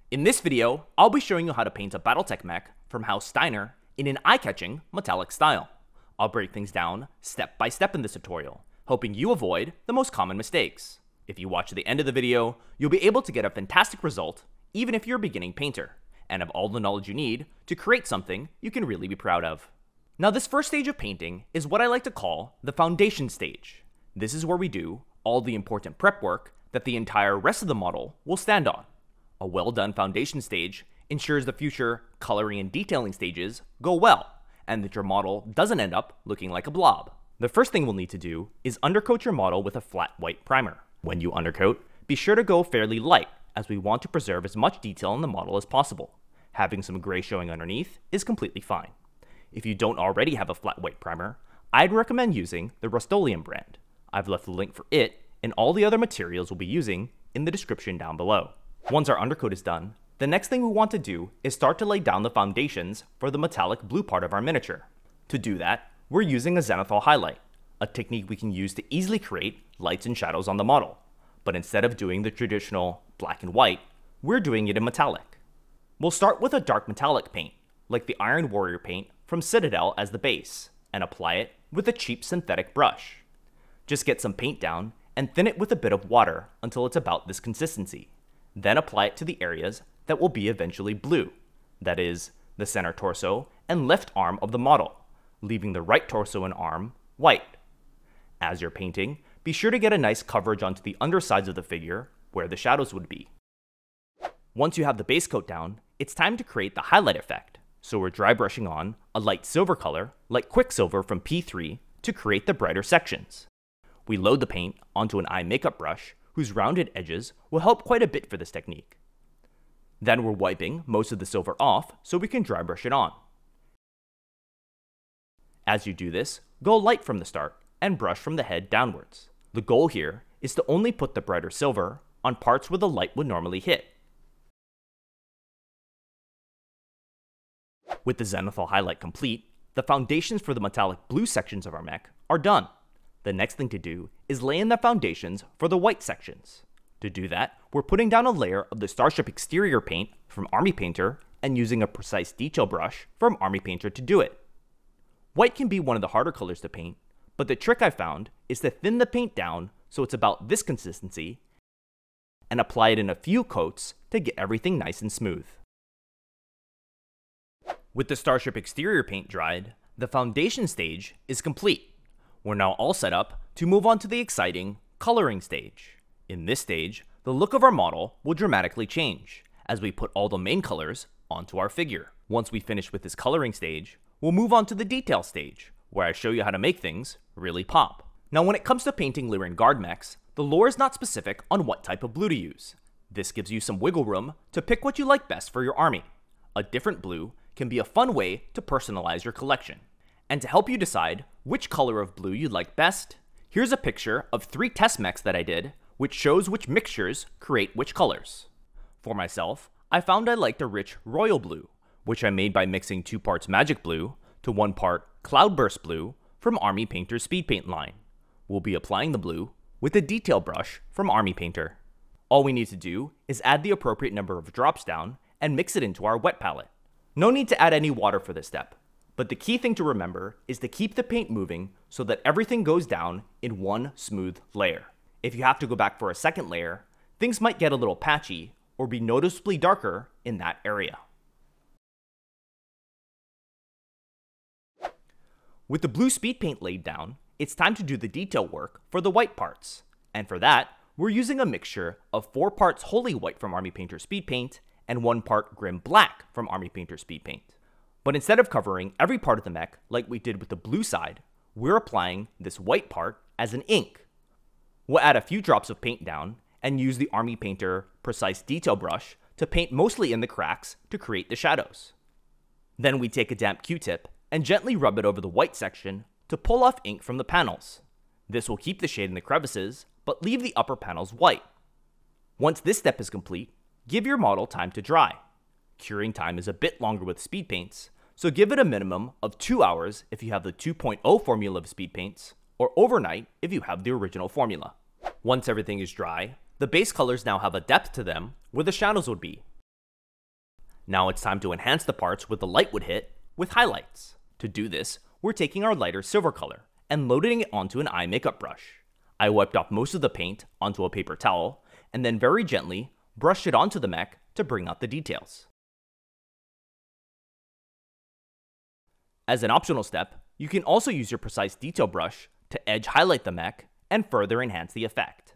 In this video, I'll be showing you how to paint a Battletech mech from House Steiner in an eye-catching metallic style. I'll break things down step by step in this tutorial, hoping you avoid the most common mistakes. If you watch to the end of the video, you'll be able to get a fantastic result even if you're a beginning painter, and have all the knowledge you need to create something you can really be proud of. Now this first stage of painting is what I like to call the foundation stage. This is where we do all the important prep work that the entire rest of the model will stand on. A well done foundation stage ensures the future coloring and detailing stages go well, and that your model doesn't end up looking like a blob. The first thing we'll need to do is undercoat your model with a flat white primer. When you undercoat, be sure to go fairly light, as we want to preserve as much detail in the model as possible. Having some gray showing underneath is completely fine. If you don't already have a flat white primer, I'd recommend using the Rust-Oleum brand. I've left the link for it and all the other materials we'll be using in the description down below. Once our undercoat is done, the next thing we want to do is start to lay down the foundations for the metallic blue part of our miniature. To do that, we're using a zenithal highlight, a technique we can use to easily create lights and shadows on the model. But instead of doing the traditional black and white, we're doing it in metallic. We'll start with a dark metallic paint, like the Iron Warrior paint from Citadel as the base, and apply it with a cheap synthetic brush. Just get some paint down and thin it with a bit of water until it's about this consistency. Then apply it to the areas that will be eventually blue, that is, the center torso and left arm of the model, leaving the right torso and arm white. As you're painting, be sure to get a nice coverage onto the undersides of the figure where the shadows would be. Once you have the base coat down, it's time to create the highlight effect, so we're dry brushing on a light silver color like Quicksilver from P3 to create the brighter sections. We load the paint onto an eye makeup brush whose rounded edges will help quite a bit for this technique. Then we're wiping most of the silver off so we can dry brush it on. As you do this, go light from the start and brush from the head downwards. The goal here is to only put the brighter silver on parts where the light would normally hit. With the zenithal highlight complete, the foundations for the metallic blue sections of our mech are done. The next thing to do is lay in the foundations for the white sections. To do that, we're putting down a layer of the Starship exterior paint from Army Painter and using a precise detail brush from Army Painter to do it. White can be one of the harder colors to paint, but the trick I found is to thin the paint down so it's about this consistency and apply it in a few coats to get everything nice and smooth. With the Starship exterior paint dried, the foundation stage is complete. We're now all set up to move on to the exciting coloring stage. In this stage, the look of our model will dramatically change as we put all the main colors onto our figure. Once we finish with this coloring stage, we'll move on to the detail stage, where I show you how to make things really pop. Now when it comes to painting Lyran Guard mechs, the lore is not specific on what type of blue to use. This gives you some wiggle room to pick what you like best for your army. A different blue can be a fun way to personalize your collection. And to help you decide which color of blue you'd like best, here's a picture of 3 test mechs that I did, which shows which mixtures create which colors. For myself, I found I liked a rich royal blue, which I made by mixing 2 parts magic blue to 1 part cloudburst blue from Army Painter's speed paint line. We'll be applying the blue with a detail brush from Army Painter. All we need to do is add the appropriate number of drops down and mix it into our wet palette. No need to add any water for this step. But the key thing to remember is to keep the paint moving so that everything goes down in one smooth layer. If you have to go back for a second layer, things might get a little patchy or be noticeably darker in that area. With the blue speed paint laid down, it's time to do the detail work for the white parts. And for that, we're using a mixture of 4 parts Holy White from Army Painter Speed Paint and 1 part Grim Black from Army Painter Speed Paint. But instead of covering every part of the mech like we did with the blue side, we're applying this white part as an ink. We'll add a few drops of paint down and use the Army Painter Precise Detail brush to paint mostly in the cracks to create the shadows. Then we take a damp Q-tip and gently rub it over the white section to pull off ink from the panels. This will keep the shade in the crevices, but leave the upper panels white. Once this step is complete, give your model time to dry. Curing time is a bit longer with speed paints, so give it a minimum of 2 hours if you have the 2.0 formula of speed paints, or overnight if you have the original formula. Once everything is dry, the base colors now have a depth to them where the shadows would be. Now it's time to enhance the parts where the light would hit with highlights. To do this, we're taking our lighter silver color and loading it onto an eye makeup brush. I wiped off most of the paint onto a paper towel and then very gently brushed it onto the mech to bring out the details. As an optional step, you can also use your precise detail brush to edge highlight the mech and further enhance the effect.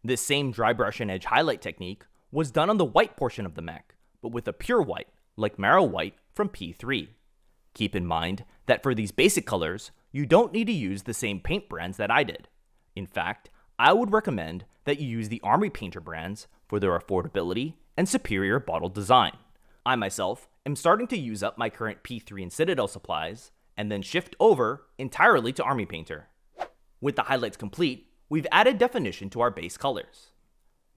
This same dry brush and edge highlight technique was done on the white portion of the mech, but with a pure white, like Marrow White from P3. Keep in mind that for these basic colors, you don't need to use the same paint brands that I did. In fact, I would recommend that you use the Army Painter brands for their affordability and superior bottle design. I myself am starting to use up my current P3 and Citadel supplies, and then shift over entirely to Army Painter. With the highlights complete, we've added definition to our base colors.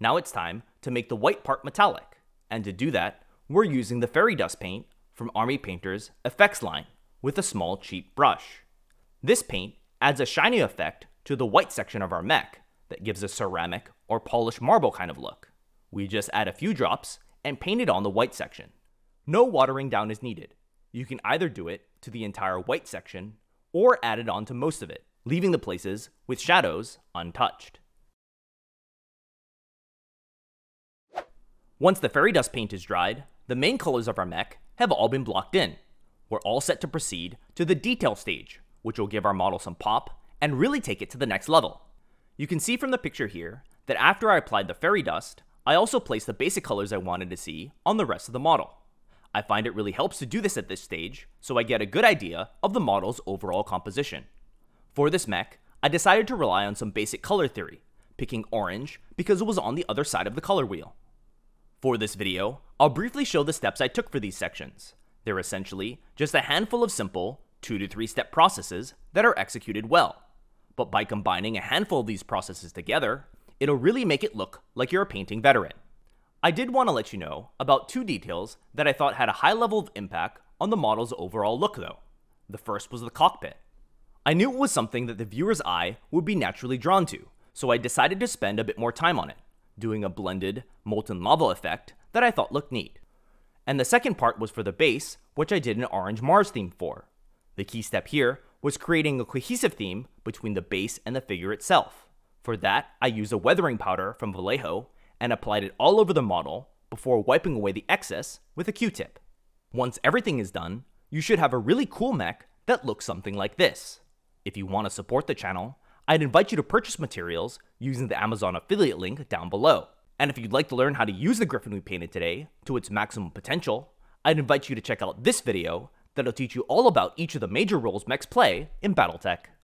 Now it's time to make the white part metallic, and to do that, we're using the Fairy Dust paint from Army Painter's Effects line with a small cheap brush. This paint adds a shiny effect to the white section of our mech that gives a ceramic or polished marble kind of look. We just add a few drops and paint it on the white section. No watering down is needed. You can either do it to the entire white section or add it on to most of it, leaving the places with shadows untouched. Once the Fairy Dust paint is dried, the main colors of our mech have all been blocked in. We're all set to proceed to the detail stage, which will give our model some pop and really take it to the next level. You can see from the picture here that after I applied the Fairy Dust, I also placed the basic colors I wanted to see on the rest of the model. I find it really helps to do this at this stage, so I get a good idea of the model's overall composition. For this mech, I decided to rely on some basic color theory, picking orange because it was on the other side of the color wheel. For this video, I'll briefly show the steps I took for these sections. They're essentially just a handful of simple 2 to 3 step processes that are executed well. But by combining a handful of these processes together, it'll really make it look like you're a painting veteran. I did want to let you know about 2 details that I thought had a high level of impact on the model's overall look though. The first was the cockpit. I knew it was something that the viewer's eye would be naturally drawn to, so I decided to spend a bit more time on it, doing a blended molten lava effect that I thought looked neat. And the second part was for the base, which I did an orange Mars theme for. The key step here was creating a cohesive theme between the base and the figure itself. For that, I used a weathering powder from Vallejo and applied it all over the model before wiping away the excess with a Q-tip. Once everything is done, you should have a really cool mech that looks something like this. If you want to support the channel, I'd invite you to purchase materials using the Amazon affiliate link down below. And if you'd like to learn how to use the Griffin we painted today to its maximum potential, I'd invite you to check out this video that'll teach you all about each of the major roles mechs play in Battletech.